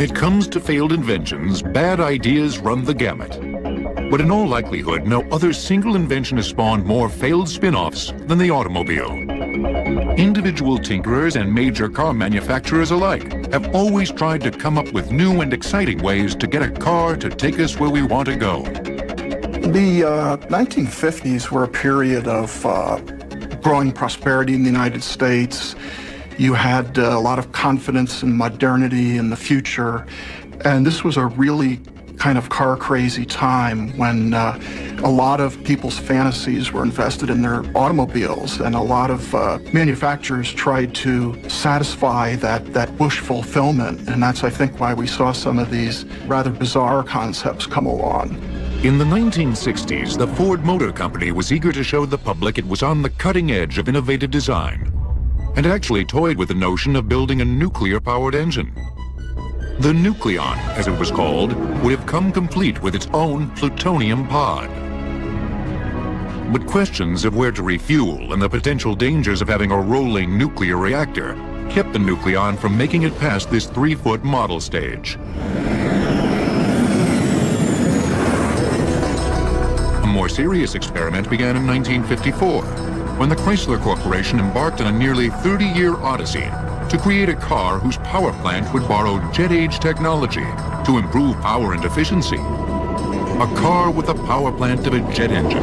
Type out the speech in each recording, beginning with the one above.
When it comes to failed inventions, bad ideas run the gamut. But in all likelihood, no other single invention has spawned more failed spin-offs than the automobile. Individual tinkerers and major car manufacturers alike have always tried to come up with new and exciting ways to get a car to take us where we want to go. The 1950s were a period of growing prosperity in the United States. You had a lot of confidence in modernity and the future, and this was a really kind of car-crazy time when a lot of people's fantasies were invested in their automobiles, and a lot of manufacturers tried to satisfy that wish fulfillment, and that's, I think, why we saw some of these rather bizarre concepts come along. In the 1960s, the Ford Motor Company was eager to show the public it was on the cutting edge of innovative design, and actually toyed with the notion of building a nuclear-powered engine. The Nucleon, as it was called, would have come complete with its own plutonium pod. But questions of where to refuel and the potential dangers of having a rolling nuclear reactor kept the Nucleon from making it past this 3-foot model stage. A more serious experiment began in 1954, when the Chrysler Corporation embarked on a nearly 30-year odyssey to create a car whose power plant would borrow jet-age technology to improve power and efficiency. A car with the power plant of a jet engine.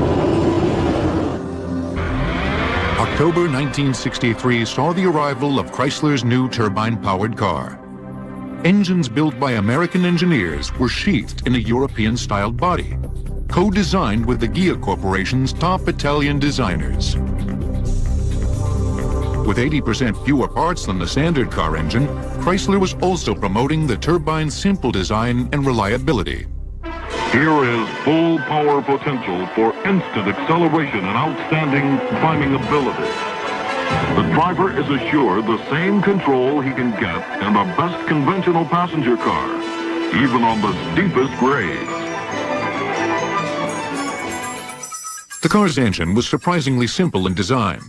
October 1963 saw the arrival of Chrysler's new turbine-powered car. Engines built by American engineers were sheathed in a European-styled body, co-designed with the Ghia Corporation's top Italian designers. With 80% fewer parts than the standard car engine, Chrysler was also promoting the turbine's simple design and reliability. Here is full power potential for instant acceleration and outstanding climbing ability. The driver is assured the same control he can get in the best conventional passenger car, even on the steepest grades. The car's engine was surprisingly simple in design.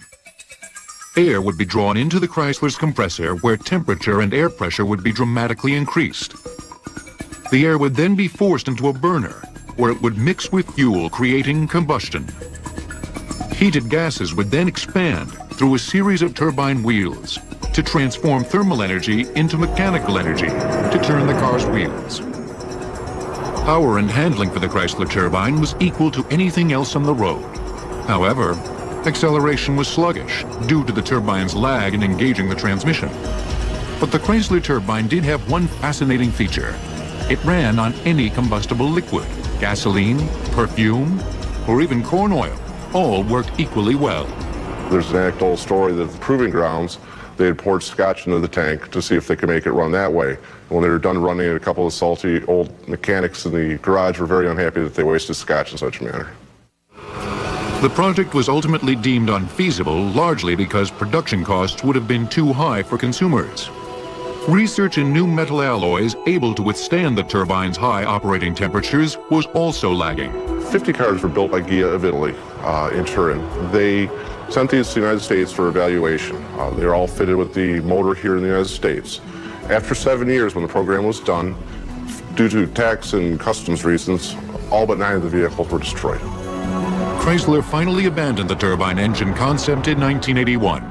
Air would be drawn into the Chrysler's compressor, where temperature and air pressure would be dramatically increased. The air would then be forced into a burner, where it would mix with fuel, creating combustion. Heated gases would then expand through a series of turbine wheels to transform thermal energy into mechanical energy to turn the car's wheels. Power and handling for the Chrysler turbine was equal to anything else on the road. However, acceleration was sluggish due to the turbine's lag in engaging the transmission. But the Chrysler turbine did have one fascinating feature. It ran on any combustible liquid. Gasoline, perfume, or even corn oil. All worked equally well. There's an anecdotal story that at the proving grounds, they had poured scotch into the tank to see if they could make it run that way. And when they were done running it, a couple of salty old mechanics in the garage were very unhappy that they wasted scotch in such a manner. The project was ultimately deemed unfeasible, largely because production costs would have been too high for consumers. Research in new metal alloys able to withstand the turbine's high operating temperatures was also lagging. 50 cars were built by Ghia of Italy in Turin. They sent these to the United States for evaluation. They're all fitted with the motor here in the United States. After 7 years, when the program was done, due to tax and customs reasons, all but 9 of the vehicles were destroyed. Chrysler finally abandoned the turbine engine concept in 1981.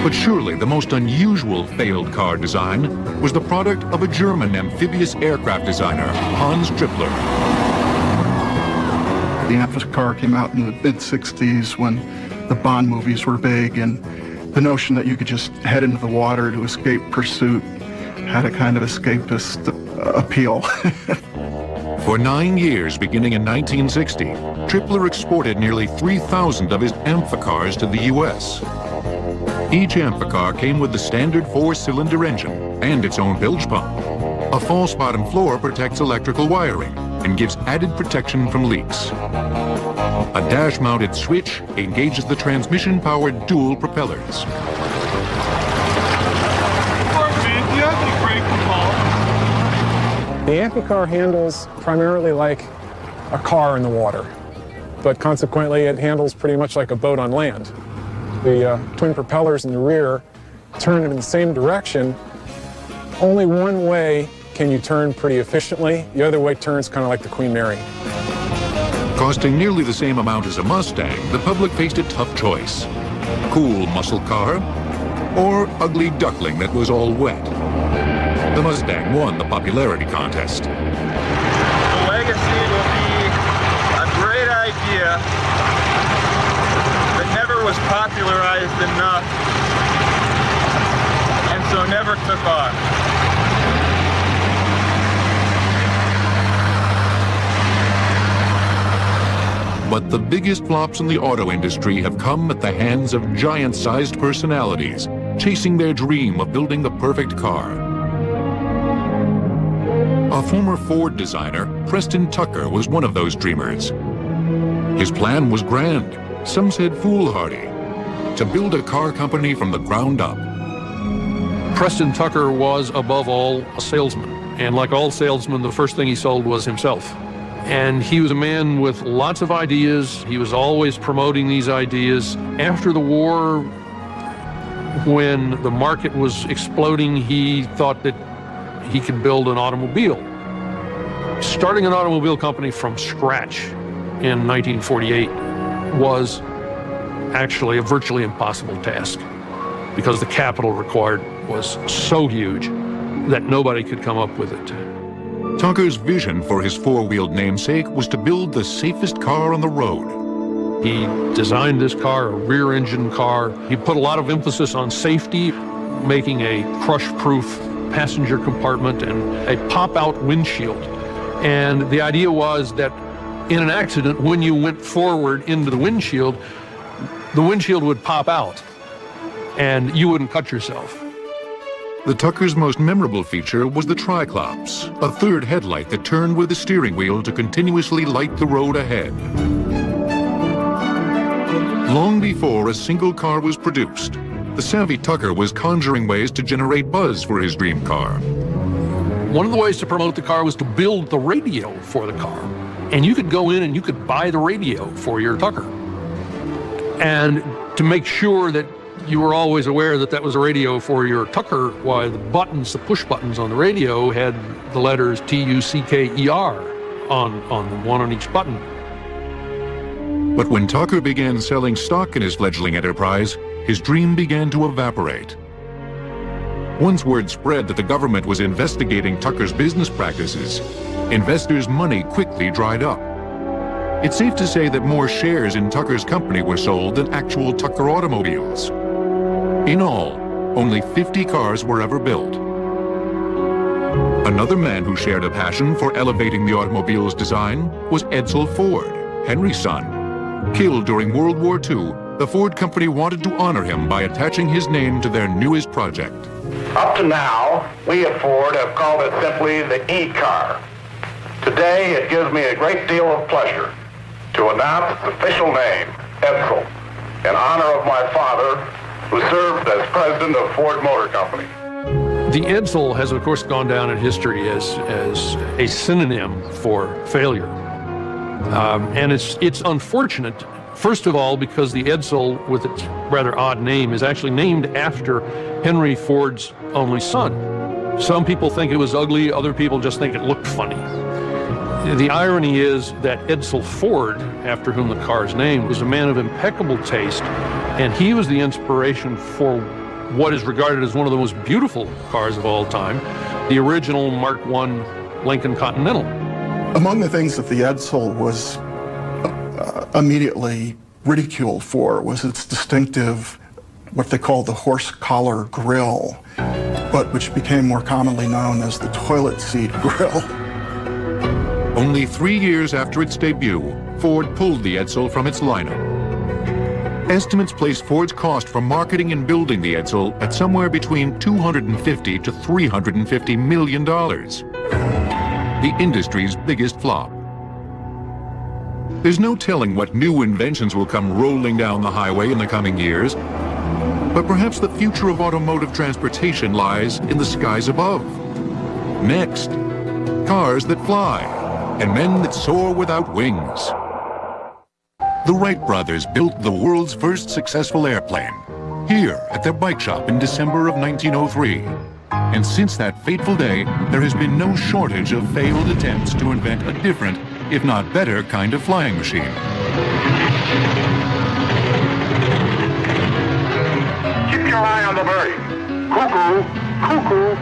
But surely the most unusual failed car design was the product of a German amphibious aircraft designer, Hans Trippler. The amphibious car came out in the mid-60s when the Bond movies were big, and the notion that you could just head into the water to escape pursuit had a kind of escapist appeal. For 9 years, beginning in 1960, Trippler exported nearly 3,000 of his amphicars to the U.S. Each amphicar came with the standard 4-cylinder engine and its own bilge pump. A false bottom floor protects electrical wiring and gives added protection from leaks. A dash-mounted switch engages the transmission-powered dual propellers. The amphicar handles primarily like a car in the water, but consequently it handles pretty much like a boat on land. The twin propellers in the rear turn in the same direction Only one way can you turn pretty efficiently. The other way turns kind of like the Queen Mary. Costing nearly the same amount as a Mustang, the public faced a tough choice. Cool muscle car or ugly duckling that was all wet. The Mustang won the popularity contest. The Legacy will be a great idea that never was popularized enough and so never took off. But the biggest flops in the auto industry have come at the hands of giant-sized personalities, chasing their dream of building the perfect car. A former Ford designer, Preston Tucker, was one of those dreamers. His plan was grand, some said foolhardy, to build a car company from the ground up. Preston Tucker was, above all, a salesman. And like all salesmen, the first thing he sold was himself. And he was a man with lots of ideas. He was always promoting these ideas. After the war, when the market was exploding, he thought that he could build an automobile. Starting an automobile company from scratch in 1948 was actually a virtually impossible task because the capital required was so huge that nobody could come up with it. Tucker's vision for his four-wheeled namesake was to build the safest car on the road. He designed this car, a rear-engine car. He put a lot of emphasis on safety, making a crush-proof passenger compartment and a pop-out windshield. And the idea was that in an accident, when you went forward into the windshield would pop out and you wouldn't cut yourself. The Tucker's most memorable feature was the Triclops, a third headlight that turned with the steering wheel to continuously light the road ahead. Long before a single car was produced, the savvy Tucker was conjuring ways to generate buzz for his dream car. One of the ways to promote the car was to build the radio for the car. And you could go in and you could buy the radio for your Tucker. And to make sure that you were always aware that that was a radio for your Tucker, why the buttons, the push buttons on the radio had the letters T-U-C-K-E-R on the one on each button. But when Tucker began selling stock in his fledgling enterprise, his dream began to evaporate. Once word spread that the government was investigating Tucker's business practices, investors' money quickly dried up. It's safe to say that more shares in Tucker's company were sold than actual Tucker automobiles. In all, only 50 cars were ever built. Another man who shared a passion for elevating the automobile's design was Edsel Ford, Henry's son. Killed during World War II, the Ford company wanted to honor him by attaching his name to their newest project. Up to now, we at Ford have called it simply the E-Car. Today, it gives me a great deal of pleasure to announce its official name, Edsel, in honor of my father, who served as president of Ford Motor Company. The Edsel has, of course, gone down in history as a synonym for failure. And it's unfortunate, first of all, because the Edsel, with its rather odd name, is actually named after Henry Ford's only son. Some people think it was ugly, other people just think it looked funny. The irony is that Edsel Ford, after whom the car is named, was a man of impeccable taste, and he was the inspiration for what is regarded as one of the most beautiful cars of all time, the original Mark I Lincoln Continental. Among the things that the Edsel was immediately ridiculed for was its distinctive, what they call the horse collar grille, but which became more commonly known as the toilet seat grille. Only 3 years after its debut, Ford pulled the Edsel from its lineup. Estimates place Ford's cost for marketing and building the Edsel at somewhere between $250 to $350 million. The industry's biggest flop. There's no telling what new inventions will come rolling down the highway in the coming years, but perhaps the future of automotive transportation lies in the skies above. Next, cars that fly and men that soar without wings. The Wright brothers built the world's first successful airplane here at their bike shop in December of 1903. And since that fateful day, there has been no shortage of failed attempts to invent a different, if not better, kind of flying machine. Keep your eye on the bird. Cuckoo, cuckoo.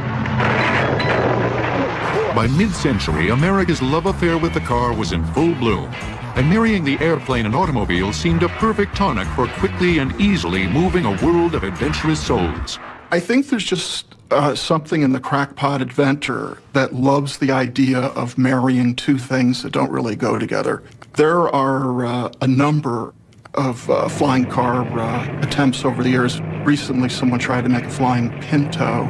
By mid-century, America's love affair with the car was in full bloom, and marrying the airplane and automobile seemed a perfect tonic for quickly and easily moving a world of adventurous souls. I think there's just something in the crackpot inventor that loves the idea of marrying two things that don't really go together. There are a number of flying car attempts over the years. Recently, someone tried to make a flying Pinto,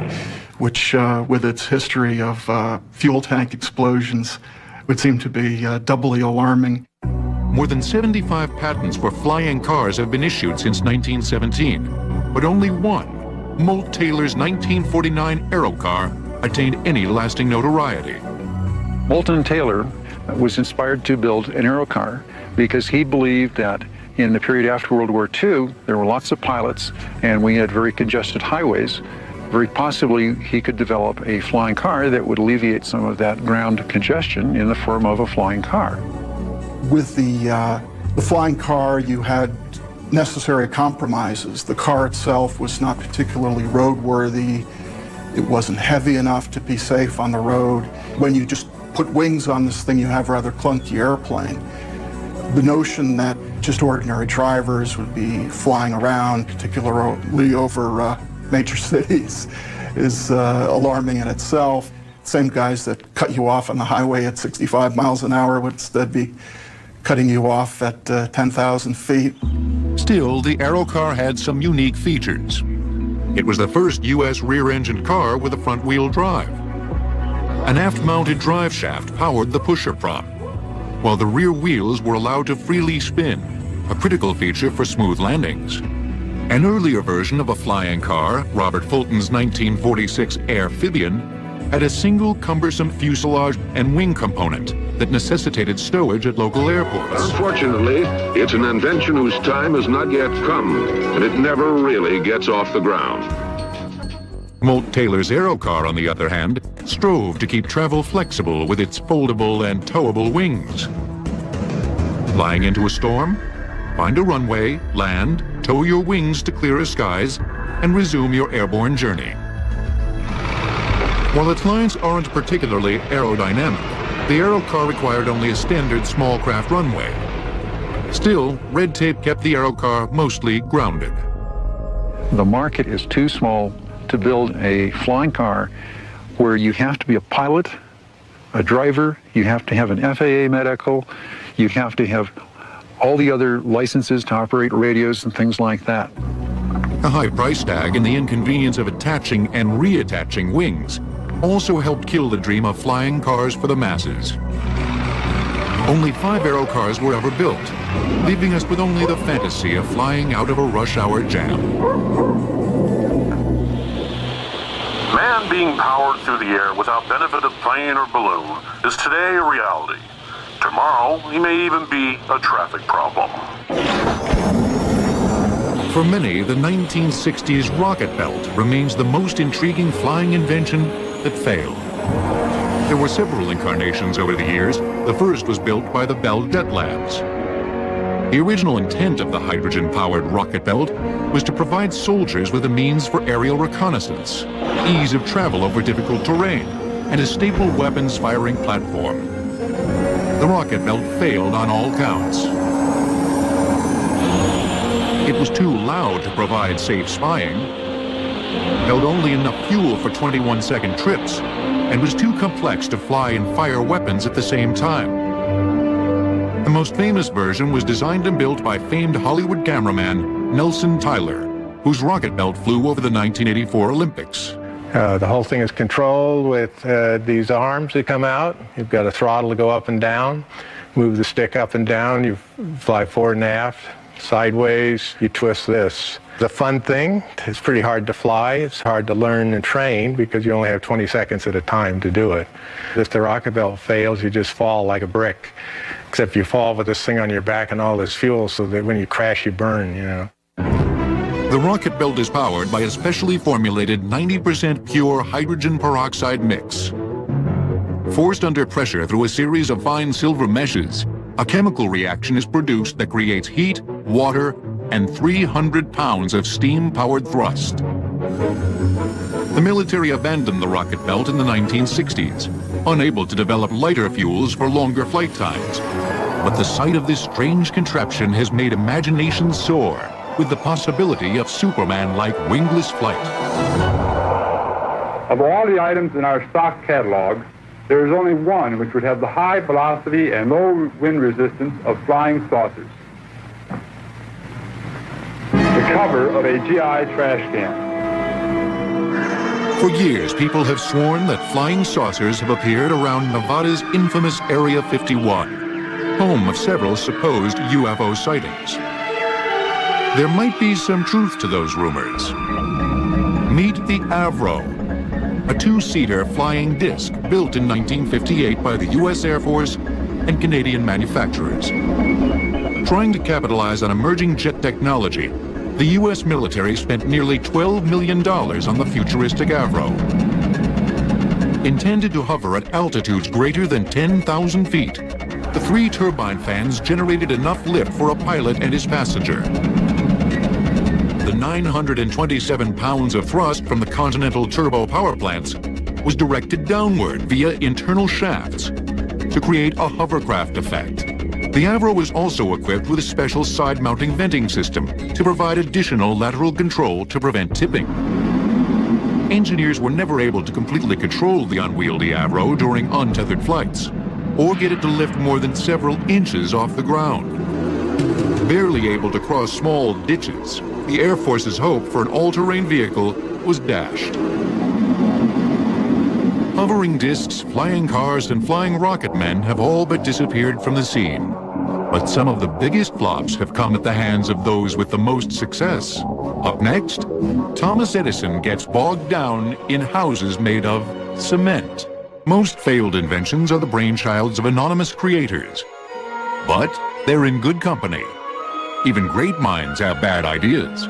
which, with its history of fuel tank explosions, would seem to be doubly alarming. More than 75 patents for flying cars have been issued since 1917, but only one, Molt Taylor's 1949 Aerocar, attained any lasting notoriety. Moulton Taylor was inspired to build an Aerocar because he believed that in the period after World War II, there were lots of pilots and we had very congested highways. Very possibly he could develop a flying car that would alleviate some of that ground congestion in the form of a flying car. With the flying car, you had necessary compromises. The car itself was not particularly roadworthy. It wasn't heavy enough to be safe on the road. When you just put wings on this thing, you have a rather clunky airplane. The notion that just ordinary drivers would be flying around, particularly over major cities, is alarming in itself. Same guys that cut you off on the highway at 65 miles an hour would instead be cutting you off at 10,000 feet. Still, the Aerocar had some unique features. It was the first U.S. rear-engine car with a front-wheel drive. An aft-mounted drive shaft powered the pusher prop, while the rear wheels were allowed to freely spin, a critical feature for smooth landings. An earlier version of a flying car, Robert Fulton's 1946 Airphibian, had a single cumbersome fuselage and wing component that necessitated stowage at local airports. Unfortunately, it's an invention whose time has not yet come, and it never really gets off the ground. Molt Taylor's Aerocar, on the other hand, strove to keep travel flexible with its foldable and towable wings. Flying into a storm? Find a runway, land, tow your wings to clearer skies, and resume your airborne journey. While its lines aren't particularly aerodynamic, the Aerocar required only a standard small craft runway. Still, red tape kept the Aerocar mostly grounded. The market is too small to build a flying car where you have to be a pilot, a driver, you have to have an FAA medical, you have to have all the other licenses to operate radios and things like that. A high price tag and the inconvenience of attaching and reattaching wings also helped kill the dream of flying cars for the masses. Only 5 Aerocars were ever built, leaving us with only the fantasy of flying out of a rush hour jam. Man being powered through the air without benefit of plane or balloon is today a reality. Tomorrow, he may even be a traffic problem. For many, the 1960s rocket belt remains the most intriguing flying invention that failed. There were several incarnations over the years. The first was built by the Bell Jet Labs. The original intent of the hydrogen-powered rocket belt was to provide soldiers with a means for aerial reconnaissance, ease of travel over difficult terrain, and a stable weapons-firing platform. The rocket belt failed on all counts. It was too loud to provide safe spying, held only enough fuel for 21-second trips, and was too complex to fly and fire weapons at the same time. The most famous version was designed and built by famed Hollywood cameraman Nelson Tyler, whose rocket belt flew over the 1984 Olympics. The whole thing is controlled with these arms that come out. You've got a throttle to go up and down, move the stick up and down, you fly forward and aft, sideways, you twist this. The fun thing, it's pretty hard to fly, it's hard to learn and train because you only have 20 seconds at a time to do it. If the rocket belt fails, you just fall like a brick, except you fall with this thing on your back and all this fuel so that when you crash, you burn, you know. The rocket belt is powered by a specially formulated 90% pure hydrogen peroxide mix. Forced under pressure through a series of fine silver meshes, a chemical reaction is produced that creates heat, water, and 300 pounds of steam-powered thrust. The military abandoned the rocket belt in the 1960s, unable to develop lighter fuels for longer flight times. But the sight of this strange contraption has made imagination soar with the possibility of Superman-like wingless flight. Of all the items in our stock catalog, there is only one which would have the high velocity and low wind resistance of flying saucers. The cover of a GI trash can. For years, people have sworn that flying saucers have appeared around Nevada's infamous Area 51, home of several supposed UFO sightings. There might be some truth to those rumors. Meet the Avro, a two-seater flying disc built in 1958 by the U.S. Air Force and Canadian manufacturers. Trying to capitalize on emerging jet technology, the U.S. military spent nearly $12 million on the futuristic Avro. Intended to hover at altitudes greater than 10,000 feet, the 3 turbine fans generated enough lift for a pilot and his passenger. The 927 pounds of thrust from the Continental turbo power plants was directed downward via internal shafts to create a hovercraft effect. The Avro was also equipped with a special side-mounting venting system to provide additional lateral control to prevent tipping. Engineers were never able to completely control the unwieldy Avro during untethered flights, or get it to lift more than several inches off the ground. Barely able to cross small ditches, the Air Force's hope for an all-terrain vehicle was dashed. Hovering discs, flying cars, and flying rocket men have all but disappeared from the scene. But some of the biggest flops have come at the hands of those with the most success. Up next, Thomas Edison gets bogged down in houses made of cement. Most failed inventions are the brainchilds of anonymous creators. But they're in good company. Even great minds have bad ideas.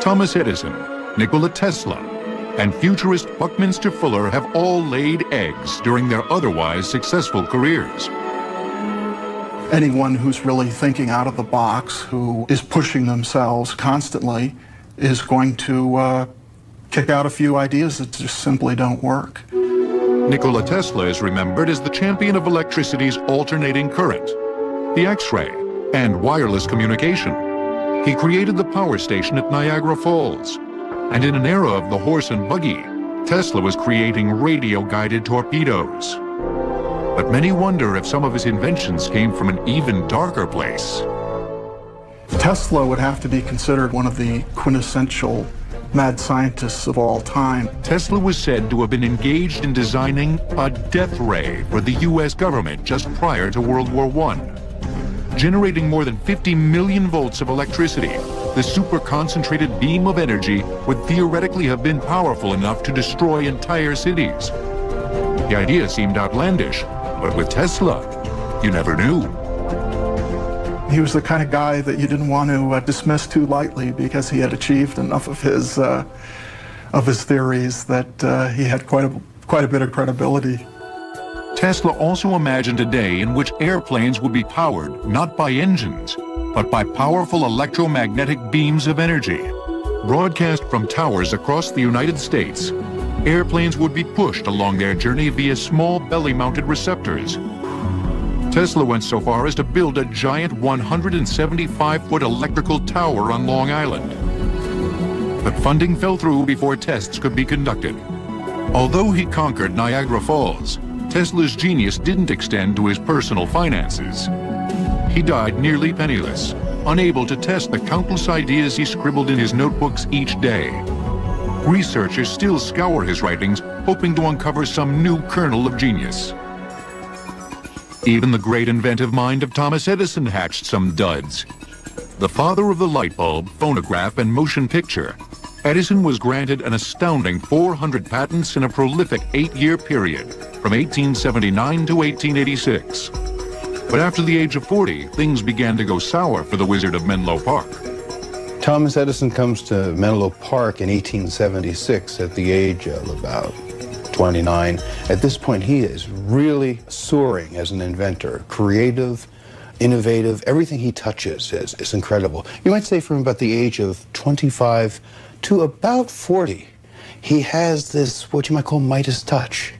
Thomas Edison, Nikola Tesla, and futurist Buckminster Fuller have all laid eggs during their otherwise successful careers. Anyone who's really thinking out of the box, who is pushing themselves constantly, is going to kick out a few ideas that just simply don't work. Nikola Tesla is remembered as the champion of electricity's alternating current, the X-ray, and wireless communication. He created the power station at Niagara Falls. And in an era of the horse and buggy, Tesla was creating radio-guided torpedoes. But many wonder if some of his inventions came from an even darker place. Tesla would have to be considered one of the quintessential mad scientists of all time. Tesla was said to have been engaged in designing a death ray for the U.S. government just prior to World War I. Generating more than 50 million volts of electricity, the super-concentrated beam of energy would theoretically have been powerful enough to destroy entire cities. The idea seemed outlandish, but with Tesla, you never knew. He was the kind of guy that you didn't want to dismiss too lightly because he had achieved enough of his theories that he had quite a bit of credibility. Tesla also imagined a day in which airplanes would be powered not by engines, but by powerful electromagnetic beams of energy. Broadcast from towers across the United States, airplanes would be pushed along their journey via small belly-mounted receptors. Tesla went so far as to build a giant 175-foot electrical tower on Long Island. But funding fell through before tests could be conducted. Although he conquered Niagara Falls, Tesla's genius didn't extend to his personal finances. He died nearly penniless, unable to test the countless ideas he scribbled in his notebooks each day. Researchers still scour his writings, hoping to uncover some new kernel of genius. Even the great inventive mind of Thomas Edison hatched some duds. The father of the light bulb, phonograph, and motion picture, Edison was granted an astounding 400 patents in a prolific 8-year period, from 1879 to 1886. But after the age of 40, things began to go sour for the Wizard of Menlo Park. Thomas Edison comes to Menlo Park in 1876 at the age of about 29. At this point, he is really soaring as an inventor, creative, innovative. Everything he touches is incredible. You might say from about the age of 25 to about 40, he has this, what you might call Midas touch.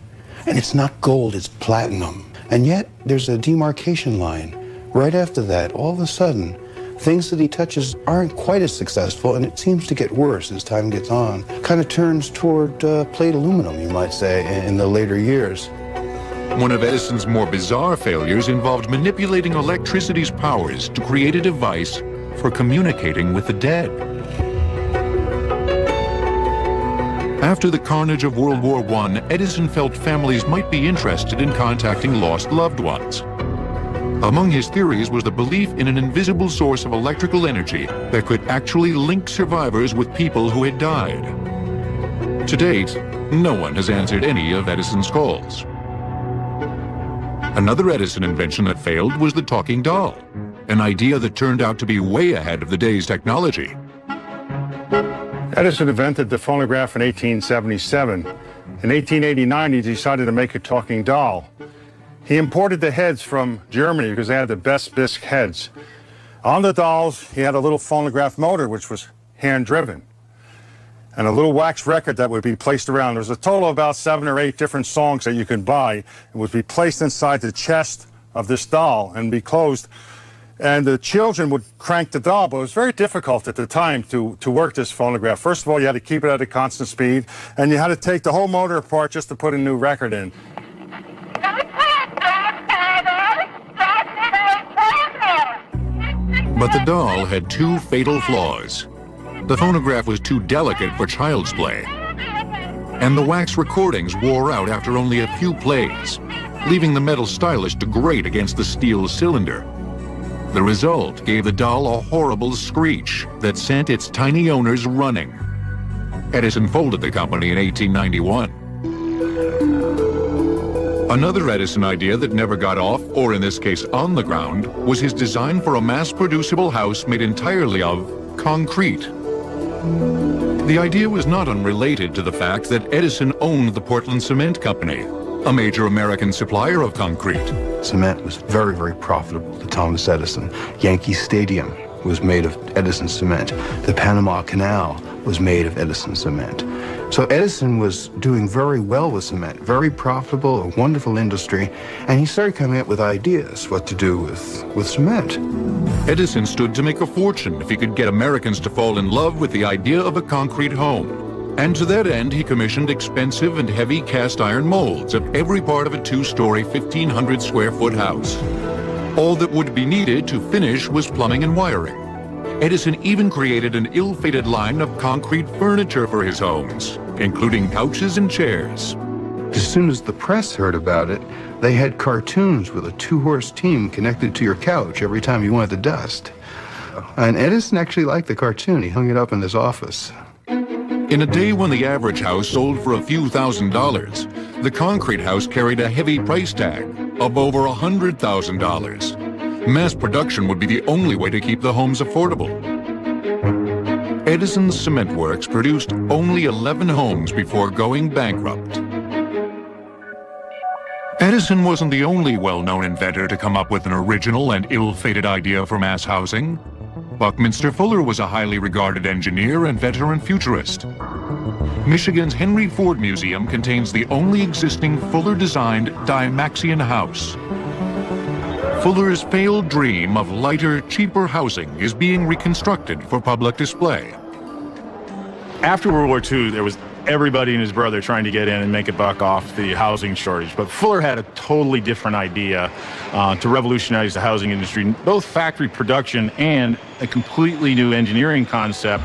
And it's not gold, it's platinum. And yet, there's a demarcation line. Right after that, all of a sudden, things that he touches aren't quite as successful, and it seems to get worse as time gets on. Kind of turns toward plate aluminum, you might say, in the later years. One of Edison's more bizarre failures involved manipulating electricity's powers to create a device for communicating with the dead. After the carnage of World War I, Edison felt families might be interested in contacting lost loved ones. Among his theories was the belief in an invisible source of electrical energy that could actually link survivors with people who had died. To date, no one has answered any of Edison's calls. Another Edison invention that failed was the talking doll, an idea that turned out to be way ahead of the day's technology. Edison invented the phonograph in 1877. In 1889, he decided to make a talking doll. He imported the heads from Germany because they had the best bisque heads. On the dolls, he had a little phonograph motor, which was hand-driven, and a little wax record that would be placed around. There was a total of about 7 or 8 different songs that you could buy. It would be placed inside the chest of this doll and be closed. And the children would crank the doll, but it was very difficult at the time to work this phonograph. First of all, you had to keep it at a constant speed, and you had to take the whole motor apart just to put a new record in. But the doll had 2 fatal flaws. The phonograph was too delicate for child's play, and the wax recordings wore out after only a few plays, leaving the metal stylus to grate against the steel cylinder. The result gave the doll a horrible screech that sent its tiny owners running. Edison folded the company in 1891. Another Edison idea that never got off, or in this case on the ground, was his design for a mass-producible house made entirely of concrete. The idea was not unrelated to the fact that Edison owned the Portland Cement Company, a major American supplier of concrete. Cement was very, very profitable to Thomas Edison. Yankee Stadium was made of Edison cement. The Panama Canal was made of Edison cement. So Edison was doing very well with cement, very profitable, a wonderful industry, and he started coming up with ideas what to do with cement. Edison stood to make a fortune if he could get Americans to fall in love with the idea of a concrete home. And to that end, he commissioned expensive and heavy cast iron molds of every part of a 2-story, 1,500 square foot house. All that would be needed to finish was plumbing and wiring. Edison even created an ill-fated line of concrete furniture for his homes, including couches and chairs. As soon as the press heard about it, they had cartoons with a 2-horse team connected to your couch every time you wanted the dust. And Edison actually liked the cartoon. He hung it up in his office. In a day when the average house sold for a few $1,000s, the concrete house carried a heavy price tag of over $100,000. Mass production would be the only way to keep the homes affordable. Edison's cement works produced only 11 homes before going bankrupt. Edison wasn't the only well-known inventor to come up with an original and ill-fated idea for mass housing. Buckminster Fuller was a highly regarded engineer, inventor, and futurist. Michigan's Henry Ford Museum contains the only existing Fuller-designed Dymaxion house. Fuller's failed dream of lighter, cheaper housing is being reconstructed for public display. After World War II, there was everybody and his brother trying to get in and make a buck off the housing shortage. But Fuller had a totally different idea to revolutionize the housing industry, both factory production and a completely new engineering concept,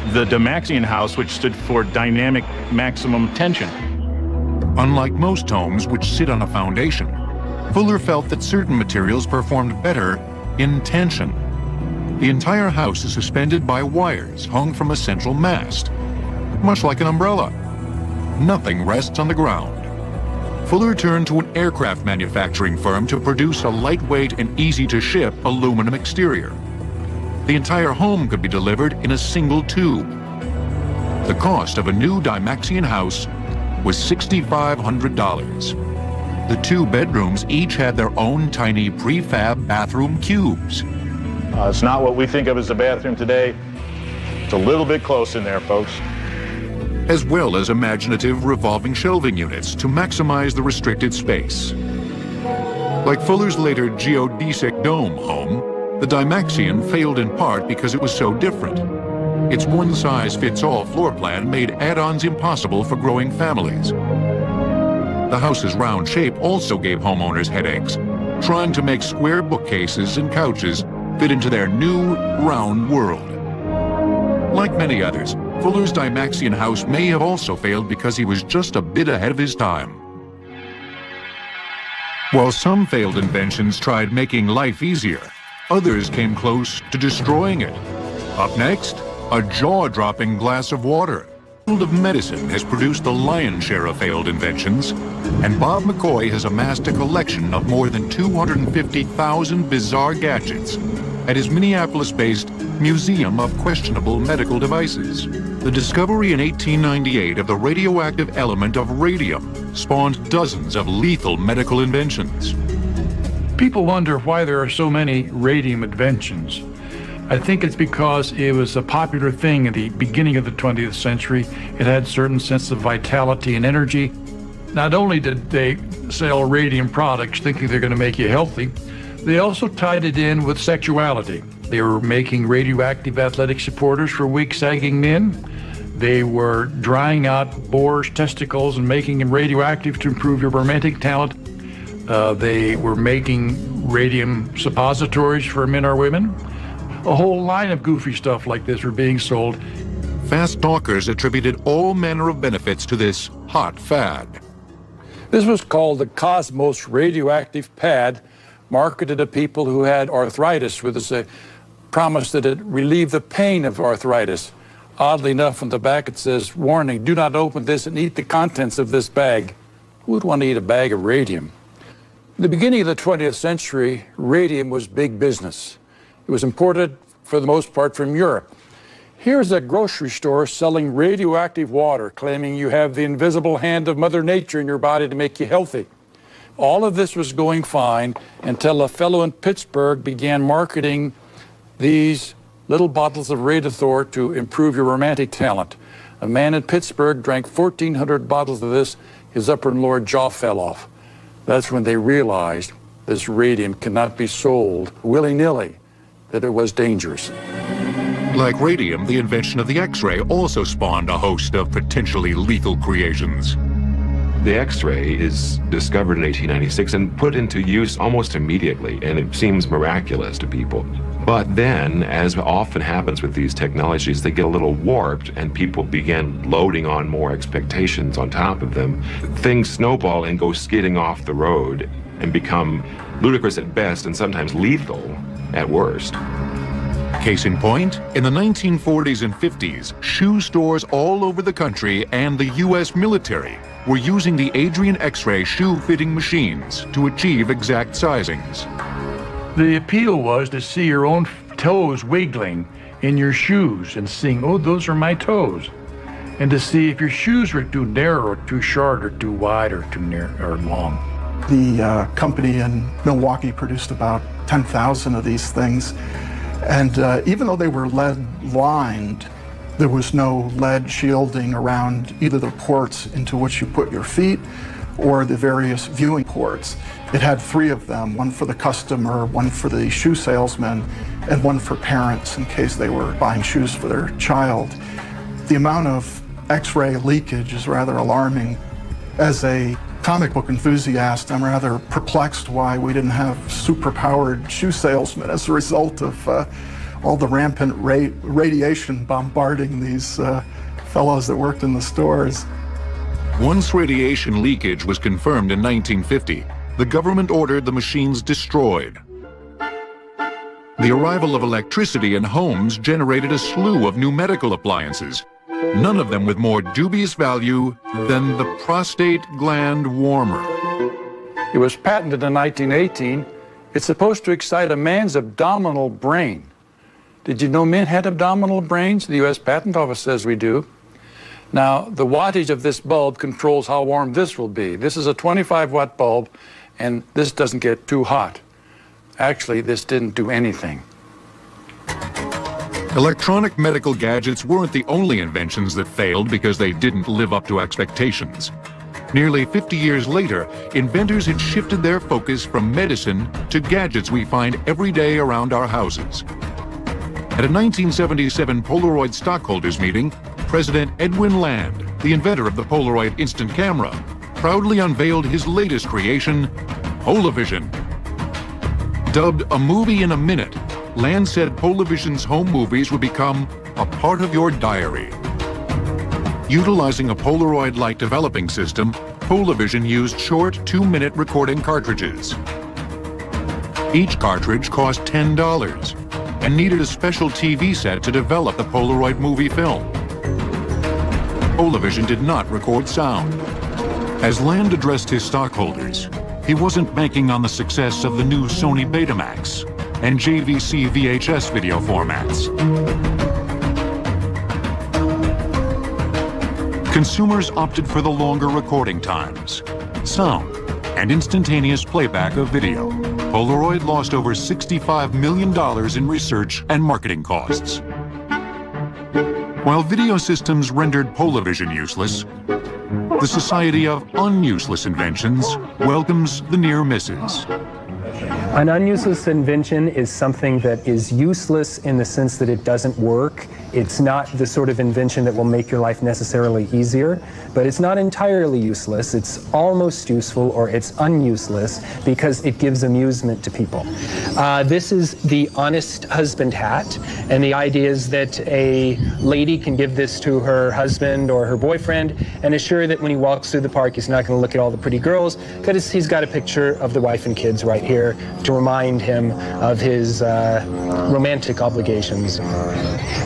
the Dymaxion house, which stood for dynamic maximum tension. Unlike most homes which sit on a foundation, Fuller felt that certain materials performed better in tension. The entire house is suspended by wires hung from a central mast, much like an umbrella. Nothing rests on the ground. Fuller turned to an aircraft manufacturing firm to produce a lightweight and easy-to-ship aluminum exterior. The entire home could be delivered in a single tube. The cost of a new Dymaxion house was $6,500. The 2 bedrooms each had their own tiny prefab bathroom cubes. It's not what we think of as a bathroom today. It's a little bit close in there, folks. As well as imaginative revolving shelving units to maximize the restricted space. Like Fuller's later geodesic dome home, the Dymaxion failed in part because it was so different. Its one-size-fits-all floor plan made add-ons impossible for growing families. The house's round shape also gave homeowners headaches, trying to make square bookcases and couches fit into their new, round world. Like many others, Fuller's Dymaxion house may have also failed because he was just a bit ahead of his time. While some failed inventions tried making life easier, others came close to destroying it. Up next, a jaw-dropping glass of water. The field of medicine has produced the lion's share of failed inventions, and Bob McCoy has amassed a collection of more than 250,000 bizarre gadgets at his Minneapolis-based Museum of Questionable Medical Devices. The discovery in 1898 of the radioactive element of radium spawned dozens of lethal medical inventions. People wonder why there are so many radium inventions. I think it's because it was a popular thing at the beginning of the 20th century. It had a certain sense of vitality and energy. Not only did they sell radium products thinking they're going to make you healthy, they also tied it in with sexuality. They were making radioactive athletic supporters for weak, sagging men. They were drying out boars' testicles and making them radioactive to improve your romantic talent. They were making radium suppositories for men or women. A whole line of goofy stuff like this were being sold. Fast talkers attributed all manner of benefits to this hot fad. This was called the Cosmos radioactive pad, marketed to people who had arthritis with a promise that it relieved the pain of arthritis. Oddly enough, on the back it says, "Warning, do not open this and eat the contents of this bag." Who would want to eat a bag of radium? In the beginning of the 20th century, radium was big business. It was imported, for the most part, from Europe. Here's a grocery store selling radioactive water, claiming you have the invisible hand of Mother Nature in your body to make you healthy. All of this was going fine until a fellow in Pittsburgh began marketing these little bottles of Radithor to improve your romantic talent. A man in Pittsburgh drank 1,400 bottles of this. His upper and lower jaw fell off. That's when they realized this radium cannot be sold willy-nilly, that it was dangerous. Like radium, the invention of the X-ray also spawned a host of potentially lethal creations. The X-ray is discovered in 1896 and put into use almost immediately, and it seems miraculous to people. But then, as often happens with these technologies, they get a little warped and people begin loading on more expectations on top of them. Things snowball and go skidding off the road and become ludicrous at best and sometimes lethal at worst. Case in point, in the 1940s and 50s, shoe stores all over the country and the U.S. military were using the Adrian X-ray shoe fitting machines to achieve exact sizings. The appeal was to see your own toes wiggling in your shoes and seeing, oh, those are my toes. And to see if your shoes were too narrow or too short or too wide or too near or long. The company in Milwaukee produced about 10,000 of these things. And even though they were lead lined, there was no lead shielding around either the ports into which you put your feet or the various viewing ports. It had 3 of them, one for the customer, one for the shoe salesman, and one for parents in case they were buying shoes for their child. The amount of X-ray leakage is rather alarming. As a comic book enthusiast, I'm rather perplexed why we didn't have super-powered shoe salesmen as a result of all the rampant radiation bombarding these fellows that worked in the stores. Once radiation leakage was confirmed in 1950, the government ordered the machines destroyed. The arrival of electricity in homes generated a slew of new medical appliances, none of them with more dubious value than the prostate gland warmer. It was patented in 1918. It's supposed to excite a man's abdominal brain. Did you know men had abdominal brains? The U.S. Patent Office says we do. Now, the wattage of this bulb controls how warm this will be. This is a 25-watt bulb, and this doesn't get too hot. Actually, this didn't do anything. Electronic medical gadgets weren't the only inventions that failed because they didn't live up to expectations. Nearly 50 years later, inventors had shifted their focus from medicine to gadgets we find every day around our houses. At a 1977 Polaroid stockholders meeting, President Edwin Land, the inventor of the Polaroid instant camera, proudly unveiled his latest creation, Polavision. Dubbed a movie in a minute, Land said Polavision's home movies would become a part of your diary. Utilizing a Polaroid-like developing system, Polavision used short 2-minute recording cartridges. Each cartridge cost $10 and needed a special TV set to develop the Polaroid movie film. Polavision did not record sound. As Land addressed his stockholders, he wasn't banking on the success of the new Sony Betamax and JVC VHS video formats. Consumers opted for the longer recording times, sound, and instantaneous playback of video. Polaroid lost over $65 million in research and marketing costs. While video systems rendered Polavision useless, the Society of Unuseless Inventions welcomes the near misses. An unuseless invention is something that is useless in the sense that it doesn't work. It's not the sort of invention that will make your life necessarily easier, but it's not entirely useless. It's almost useful, or it's unuseless because it gives amusement to people. This is the Honest Husband hat, and the idea is that a lady can give this to her husband or her boyfriend and assure that when he walks through the park, he's not going to look at all the pretty girls, because he's got a picture of the wife and kids right here to remind him of his romantic obligations.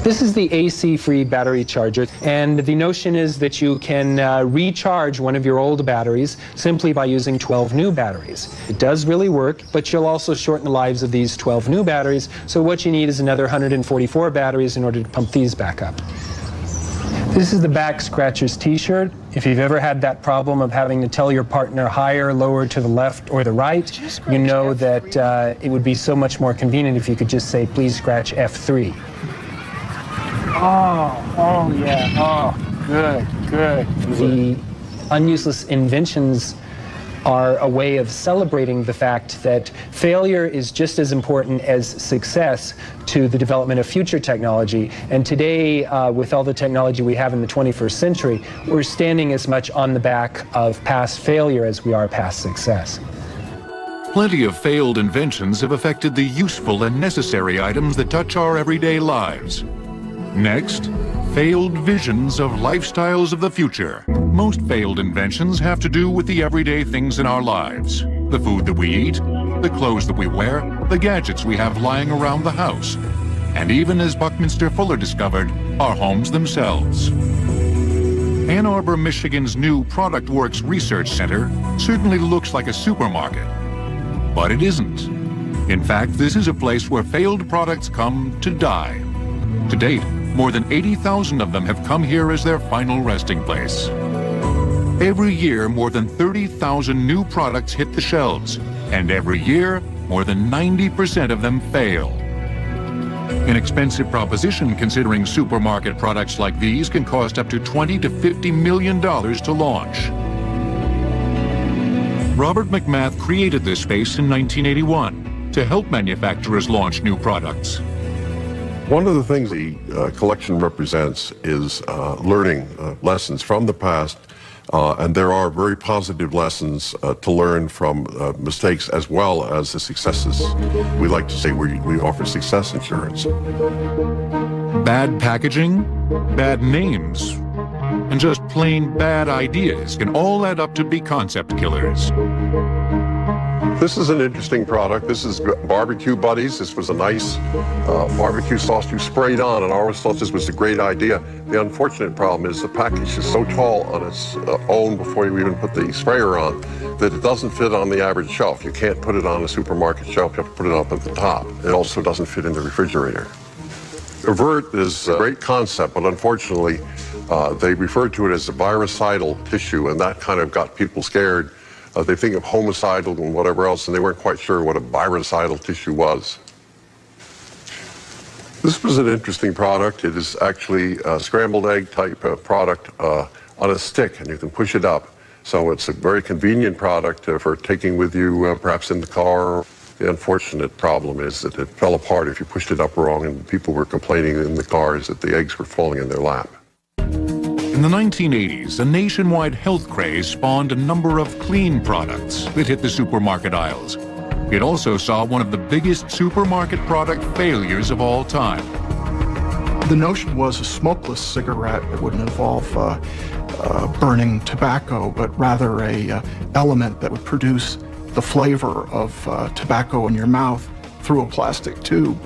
This is the AC-free battery charger, and the notion is that you can recharge one of your old batteries simply by using 12 new batteries. It does really work, but you'll also shorten the lives of these 12 new batteries, so what you need is another 144 batteries in order to pump these back up. This is the Back Scratchers t-shirt. If you've ever had that problem of having to tell your partner higher, lower, to the left or the right, you know that it would be so much more convenient if you could just say, please scratch F3. Oh yeah, oh, good. The unuseless inventions are a way of celebrating the fact that failure is just as important as success to the development of future technology. And today, with all the technology we have in the 21st century, we're standing as much on the back of past failure as we are past success. Plenty of failed inventions have affected the useful and necessary items that touch our everyday lives. Next, failed visions of lifestyles of the future. Most failed inventions have to do with the everyday things in our lives. The food that we eat, the clothes that we wear, the gadgets we have lying around the house, and even, as Buckminster Fuller discovered, our homes themselves. Ann Arbor, Michigan's new Product Works Research Center certainly looks like a supermarket, but it isn't. In fact, this is a place where failed products come to die. To date, more than 80,000 of them have come here as their final resting place. Every year, more than 30,000 new products hit the shelves, and every year, more than 90% of them fail. An expensive proposition, considering supermarket products like these can cost up to $20 to $50 million to launch. Robert McMath created this space in 1981 to help manufacturers launch new products. One of the things the collection represents is learning lessons from the past, and there are very positive lessons to learn from mistakes as well as the successes. We like to say we offer success insurance. Bad packaging, bad names, and just plain bad ideas can all add up to be concept killers. This is an interesting product. This is Barbecue Buddies. This was a nice barbecue sauce you sprayed on, and I always thought this was a great idea. The unfortunate problem is the package is so tall on its own before you even put the sprayer on that it doesn't fit on the average shelf. You can't put it on a supermarket shelf. You have to put it up at the top. It also doesn't fit in the refrigerator. Avert is a great concept, but unfortunately, they referred to it as a virucidal tissue, and that kind of got people scared. They think of homicidal and whatever else, and they weren't quite sure what a virucidal tissue was. This was an interesting product. It is actually a scrambled egg type product on a stick, and you can push it up. So it's a very convenient product for taking with you perhaps in the car. The unfortunate problem is that it fell apart if you pushed it up wrong, and people were complaining in the cars that the eggs were falling in their lap. In the 1980s, a nationwide health craze spawned a number of clean products that hit the supermarket aisles. It also saw one of the biggest supermarket product failures of all time. The notion was a smokeless cigarette that wouldn't involve burning tobacco, but rather a element that would produce the flavor of tobacco in your mouth through a plastic tube.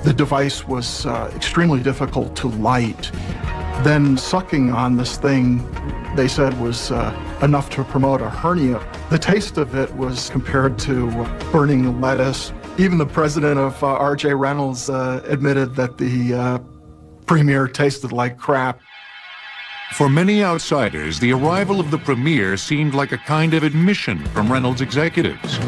The device was extremely difficult to light. Then sucking on this thing, they said, was enough to promote a hernia. The taste of it was compared to burning lettuce. Even the president of R.J. Reynolds admitted that the Premier tasted like crap. For many outsiders, the arrival of the Premier seemed like a kind of admission from Reynolds executives.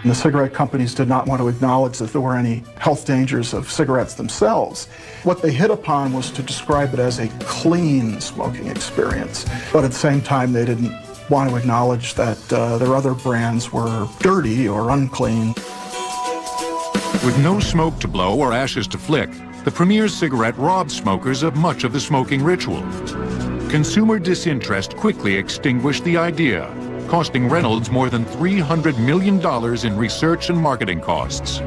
The cigarette companies did not want to acknowledge that there were any health dangers of cigarettes themselves. What they hit upon was to describe it as a clean smoking experience. But at the same time, they didn't want to acknowledge that their other brands were dirty or unclean. With no smoke to blow or ashes to flick, the Premier cigarette robbed smokers of much of the smoking ritual. Consumer disinterest quickly extinguished the idea, costing Reynolds more than $300 million in research and marketing costs.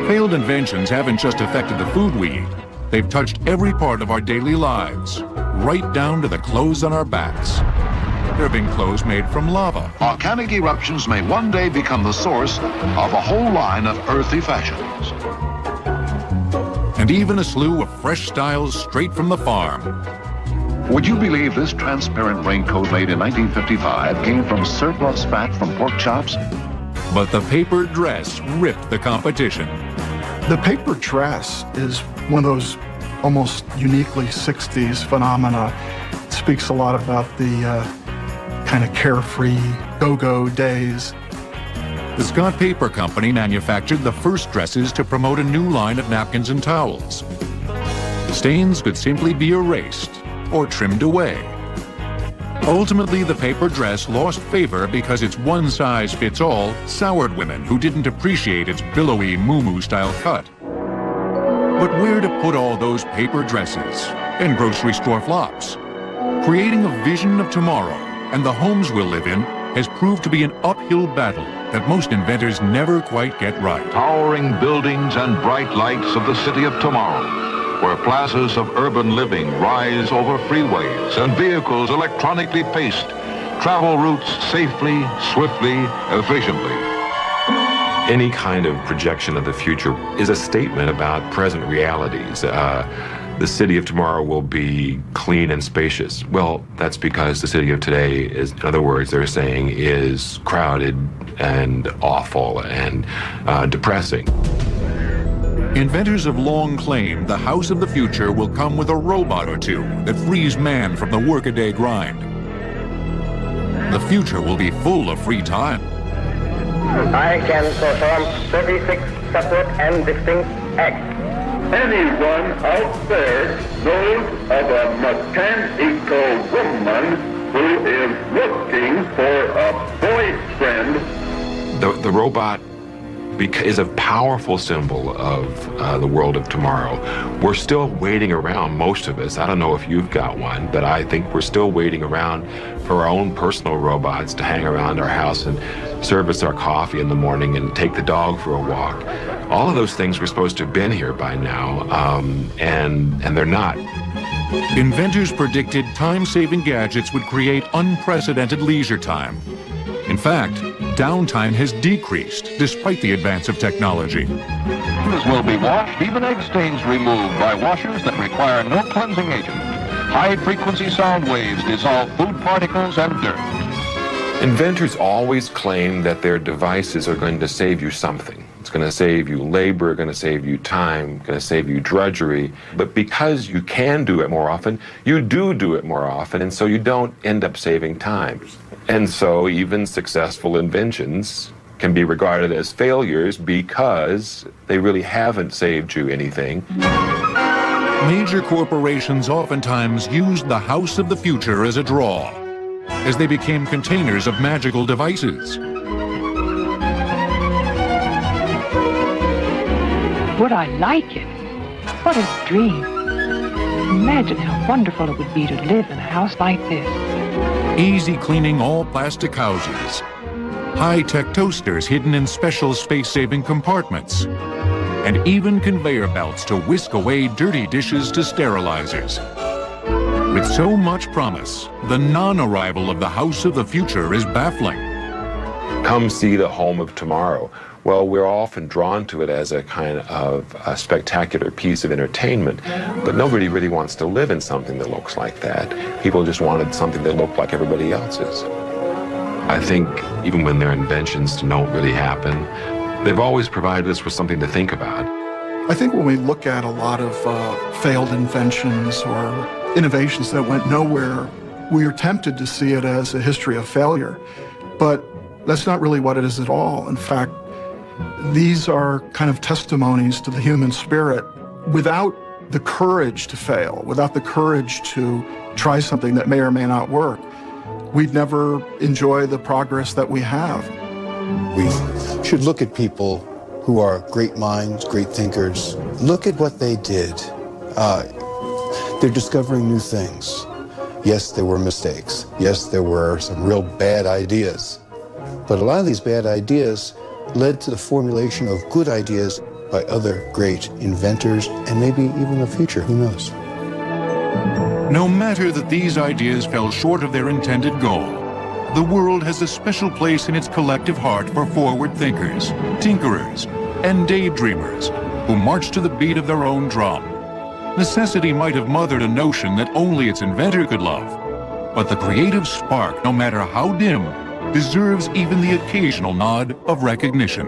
Failed inventions haven't just affected the food we eat. They've touched every part of our daily lives, right down to the clothes on our backs. There have been clothes made from lava. Volcanic eruptions may one day become the source of a whole line of earthy fashions. And even a slew of fresh styles straight from the farm. Would you believe this transparent raincoat made in 1955 came from surplus fat from pork chops? But the paper dress ripped the competition. The paper dress is one of those almost uniquely 60s phenomena. It speaks a lot about the kind of carefree go-go days. The Scott Paper Company manufactured the first dresses to promote a new line of napkins and towels. Stains could simply be erased or trimmed away. Ultimately, the paper dress lost favor because its one-size-fits-all soured women who didn't appreciate its billowy moo-moo-style cut. But where to put all those paper dresses and grocery store flops? Creating a vision of tomorrow and the homes we'll live in has proved to be an uphill battle that most inventors never quite get right. Towering buildings and bright lights of the city of tomorrow, where plazas of urban living rise over freeways and vehicles electronically paced travel routes safely, swiftly, efficiently. Any kind of projection of the future is a statement about present realities. The city of tomorrow will be clean and spacious. Well, that's because the city of today is, in other words, they're saying, is crowded and awful and depressing. Inventors have long claimed the house of the future will come with a robot or two that frees man from the workaday grind. The future will be full of free time. I can perform 36 separate and distinct acts. Anyone out there knows of a mechanical woman who is looking for a boyfriend? The robot is a powerful symbol of the world of tomorrow. We're still waiting around, most of us. I don't know if you've got one, but I think we're still waiting around for our own personal robots to hang around our house and serve us our coffee in the morning and take the dog for a walk. All of those things were supposed to have been here by now, and they're not. Inventors predicted time-saving gadgets would create unprecedented leisure time. In fact, downtime has decreased despite the advance of technology. Clothes will be washed, even egg stains removed by washers that require no cleansing agent. High-frequency sound waves dissolve food particles and dirt. Inventors always claim that their devices are going to save you something. It's going to save you labor, going to save you time, going to save you drudgery. But because you can do it more often, you do it more often, and so you don't end up saving time. And so even successful inventions can be regarded as failures because they really haven't saved you anything. Major corporations oftentimes used the house of the future as a draw, as they became containers of magical devices. Would I like it? What a dream. Imagine how wonderful it would be to live in a house like this. Easy cleaning all plastic houses. High-tech toasters hidden in special space-saving compartments. And even conveyor belts to whisk away dirty dishes to sterilizers. With so much promise, the non-arrival of the house of the future is baffling. Come see the home of tomorrow. Well, we're often drawn to it as a kind of a spectacular piece of entertainment, but nobody really wants to live in something that looks like that. People just wanted something that looked like everybody else's. I think even when their inventions don't really happen, they've always provided us with something to think about. I think when we look at a lot of failed inventions or innovations that went nowhere, we are tempted to see it as a history of failure. But that's not really what it is at all. In fact, these are kind of testimonies to the human spirit. Without the courage to fail, without the courage to try something that may or may not work, we'd never enjoy the progress that we have. We should look at people who are great minds, great thinkers. Look at what they did. They're discovering new things. Yes, there were mistakes. Yes, there were some real bad ideas. But a lot of these bad ideas led to the formulation of good ideas by other great inventors, and maybe even the future, who knows? No matter that these ideas fell short of their intended goal, the world has a special place in its collective heart for forward thinkers, tinkerers, and daydreamers who march to the beat of their own drum. Necessity might have mothered a notion that only its inventor could love, but the creative spark, no matter how dim, deserves even the occasional nod of recognition.